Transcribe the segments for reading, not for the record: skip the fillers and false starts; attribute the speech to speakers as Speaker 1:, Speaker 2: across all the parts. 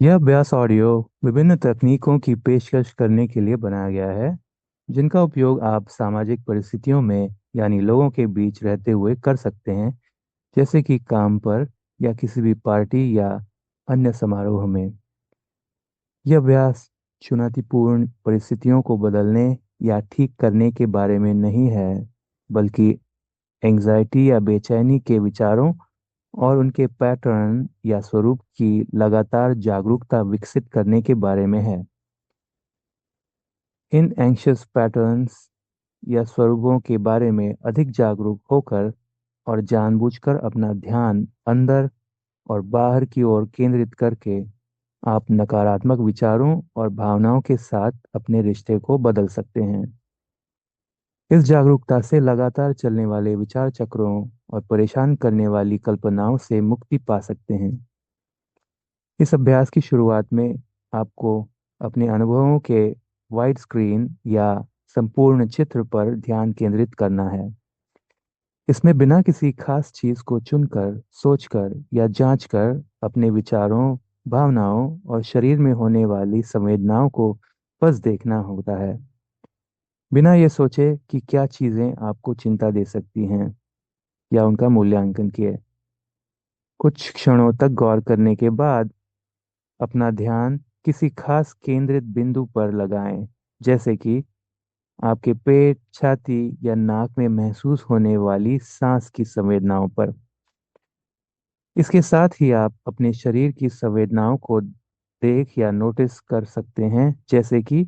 Speaker 1: यह अभ्यास ऑडियो विभिन्न तकनीकों की पेशकश करने के लिए बनाया गया है, जिनका उपयोग आप सामाजिक परिस्थितियों में यानी लोगों के बीच रहते हुए कर सकते हैं, जैसे कि काम पर या किसी भी पार्टी या अन्य समारोह में। यह अभ्यास चुनौतीपूर्ण परिस्थितियों को बदलने या ठीक करने के बारे में नहीं है, बल्कि एंग्जाइटी या बेचैनी के विचारों और उनके पैटर्न या स्वरूप की लगातार जागरूकता विकसित करने के बारे में है। इन एंग्शियस पैटर्न्स या स्वरूपों के बारे में अधिक जागरूक होकर और जानबूझकर अपना ध्यान अंदर और बाहर की ओर केंद्रित करके आप नकारात्मक विचारों और भावनाओं के साथ अपने रिश्ते को बदल सकते हैं। इस जागरूकता से लगातार चलने वाले विचार चक्रों और परेशान करने वाली कल्पनाओं से मुक्ति पा सकते हैं। इस अभ्यास की शुरुआत में आपको अपने अनुभवों के वाइड स्क्रीन या संपूर्ण चित्र पर ध्यान केंद्रित करना है। इसमें बिना किसी खास चीज को चुनकर, सोचकर या जांचकर अपने विचारों, भावनाओं और शरीर में होने वाली संवेदनाओं को बस देखना होता है, बिना ये सोचे कि क्या चीजें आपको चिंता दे सकती हैं या उनका मूल्यांकन किए। कुछ क्षणों तक गौर करने के बाद अपना ध्यान किसी खास केंद्रित बिंदु पर लगाएं, जैसे कि आपके पेट, छाती या नाक में महसूस होने वाली सांस की संवेदनाओं पर। इसके साथ ही आप अपने शरीर की संवेदनाओं को देख या नोटिस कर सकते हैं, जैसे कि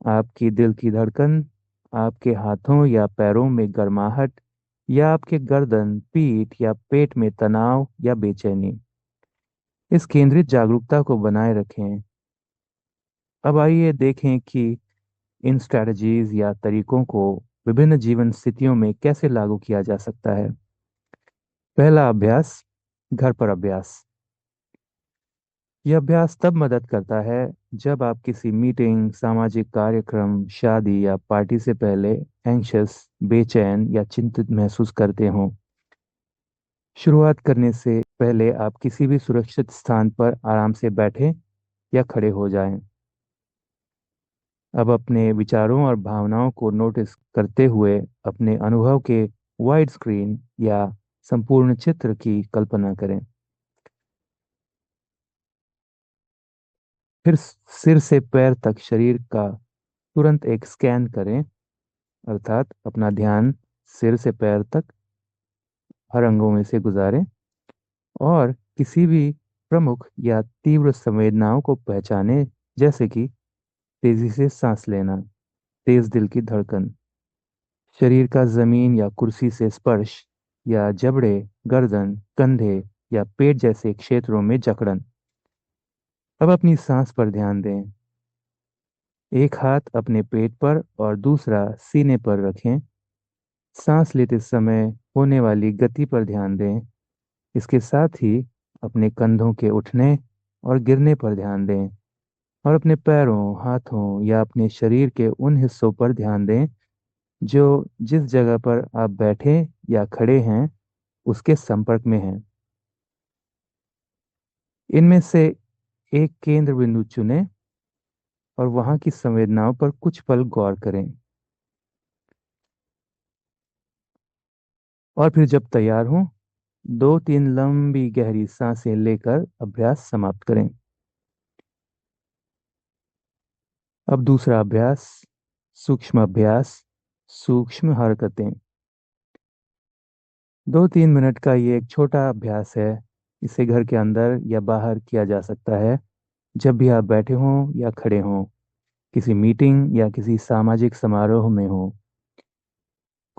Speaker 1: आपकी दिल की धड़कन, आपके हाथों या पैरों में गर्माहट, या आपके गर्दन, पीठ या पेट में तनाव या बेचैनी। इस केंद्रित जागरूकता को बनाए रखें। अब आइए देखें कि इन स्ट्रैटेजीज या तरीकों को विभिन्न जीवन स्थितियों में कैसे लागू किया जा सकता है। पहला अभ्यास, घर पर अभ्यास। यह अभ्यास तब मदद करता है जब आप किसी मीटिंग, सामाजिक कार्यक्रम, शादी या पार्टी से पहले एंग्शियस, बेचैन या चिंतित महसूस करते हों। शुरुआत करने से पहले आप किसी भी सुरक्षित स्थान पर आराम से बैठें या खड़े हो जाएं। अब अपने विचारों और भावनाओं को नोटिस करते हुए अपने अनुभव के वाइड स्क्रीन या संपूर्ण चित्र की कल्पना करें। फिर सिर से पैर तक शरीर का तुरंत एक स्कैन करें, अर्थात अपना ध्यान सिर से पैर तक हर अंगों में से गुजारें और किसी भी प्रमुख या तीव्र संवेदनाओं को पहचानें, जैसे कि तेजी से सांस लेना, तेज दिल की धड़कन, शरीर का जमीन या कुर्सी से स्पर्श, या जबड़े, गर्दन, कंधे या पेट जैसे क्षेत्रों में जकड़न। अब अपनी सांस पर ध्यान दें। एक हाथ अपने पेट पर और दूसरा सीने पर रखें। सांस लेते समय होने वाली गति पर ध्यान दें। इसके साथ ही अपने कंधों के उठने और गिरने पर ध्यान दें और अपने पैरों, हाथों या अपने शरीर के उन हिस्सों पर ध्यान दें जो जिस जगह पर आप बैठे या खड़े हैं उसके संपर्क में हैं। इनमें से एक केंद्र बिंदु चुनें और वहां की संवेदनाओं पर कुछ पल गौर करें। और फिर जब तैयार हों, दो तीन लंबी गहरी सांसें लेकर अभ्यास समाप्त करें। अब दूसरा अभ्यास, सूक्ष्म अभ्यास, सूक्ष्म हरकतें। 2-3 मिनट का ये एक छोटा अभ्यास है। इसे घर के अंदर या बाहर किया जा सकता है, जब भी आप बैठे हों या खड़े हों, किसी मीटिंग या किसी सामाजिक समारोह में हों।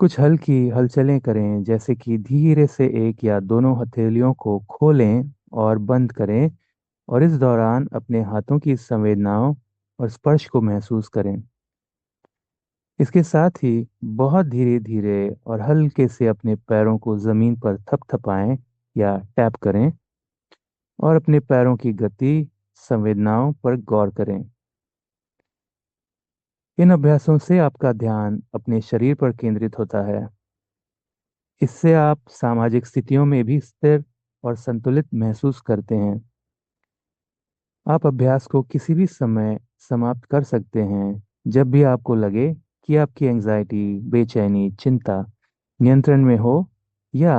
Speaker 1: कुछ हल्की हलचलें करें, जैसे कि धीरे से एक या दोनों हथेलियों को खोलें और बंद करें, और इस दौरान अपने हाथों की संवेदनाओं और स्पर्श को महसूस करें। इसके साथ ही बहुत धीरे धीरे और हल्के से अपने पैरों को जमीन पर थपथपाएं या टैप करें और अपने पैरों की गति, संवेदनाओं पर गौर करें। इन अभ्यासों से आपका ध्यान अपने शरीर पर केंद्रित होता है। इससे आप सामाजिक स्थितियों में भी स्थिर और संतुलित महसूस करते हैं। आप अभ्यास को किसी भी समय समाप्त कर सकते हैं जब भी आपको लगे कि आपकी एंजाइटी, बेचैनी, चिंता नियंत्रण में हो या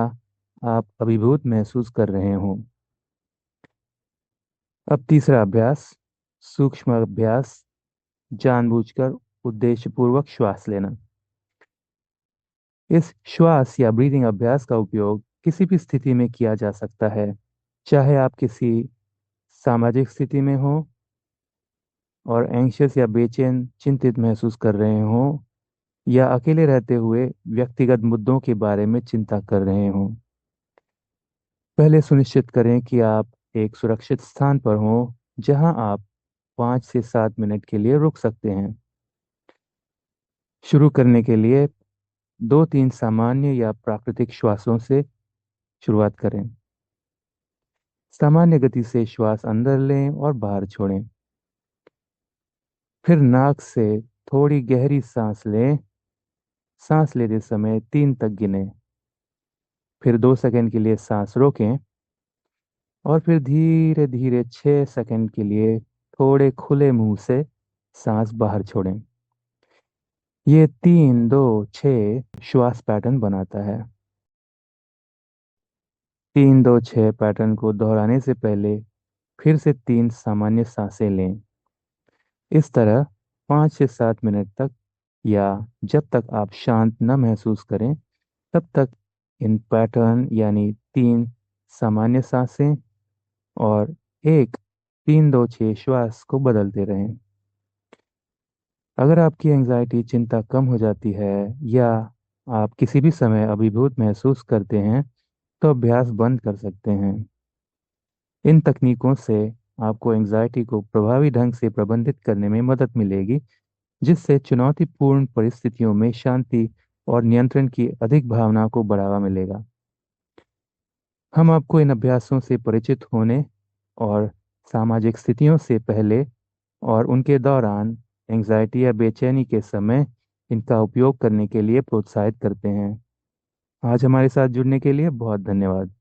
Speaker 1: आप अभिभूत महसूस कर रहे हो। अब तीसरा अभ्यास, सूक्ष्म अभ्यास, जानबूझकर उद्देश्यपूर्वक श्वास लेना। इस श्वास या ब्रीदिंग अभ्यास का उपयोग किसी भी स्थिति में किया जा सकता है, चाहे आप किसी सामाजिक स्थिति में हो और एंग्शियस या बेचैन चिंतित महसूस कर रहे हो, या अकेले रहते हुए व्यक्तिगत मुद्दों के बारे में चिंता कर रहे हो। पहले सुनिश्चित करें कि आप एक सुरक्षित स्थान पर हों जहां आप 5 से 7 मिनट के लिए रुक सकते हैं। शुरू करने के लिए 2-3 सामान्य या प्राकृतिक श्वासों से शुरुआत करें। सामान्य गति से श्वास अंदर लें और बाहर छोड़ें। फिर नाक से थोड़ी गहरी सांस लें। सांस लेते समय 3 तक गिनें। फिर 2 सेकंड के लिए सांस रोकें और फिर धीरे धीरे 6 सेकंड के लिए थोड़े खुले मुंह से सांस बाहर छोड़ें। ये 3-2-6 श्वास पैटर्न बनाता है। 3-2-6 पैटर्न को दोहराने से पहले फिर से 3 सामान्य सांसें लें। इस तरह 5 से 7 मिनट तक, या जब तक आप शांत न महसूस करें तब तक इन पैटर्न यानी 3 सामान्य सांसें और एक 3-2-6 श्वास को बदलते रहें। अगर आपकी एंजाइटी चिंता कम हो जाती है या आप किसी भी समय अभिभूत महसूस करते हैं तो अभ्यास बंद कर सकते हैं। इन तकनीकों से आपको एंजाइटी को प्रभावी ढंग से प्रबंधित करने में मदद मिलेगी, जिससे चुनौतीपूर्ण परिस्थितियों में शांति और नियंत्रण की अधिक भावना को बढ़ावा मिलेगा। हम आपको इन अभ्यासों से परिचित होने और सामाजिक स्थितियों से पहले और उनके दौरान एंजाइटी या बेचैनी के समय इनका उपयोग करने के लिए प्रोत्साहित करते हैं। आज हमारे साथ जुड़ने के लिए बहुत धन्यवाद।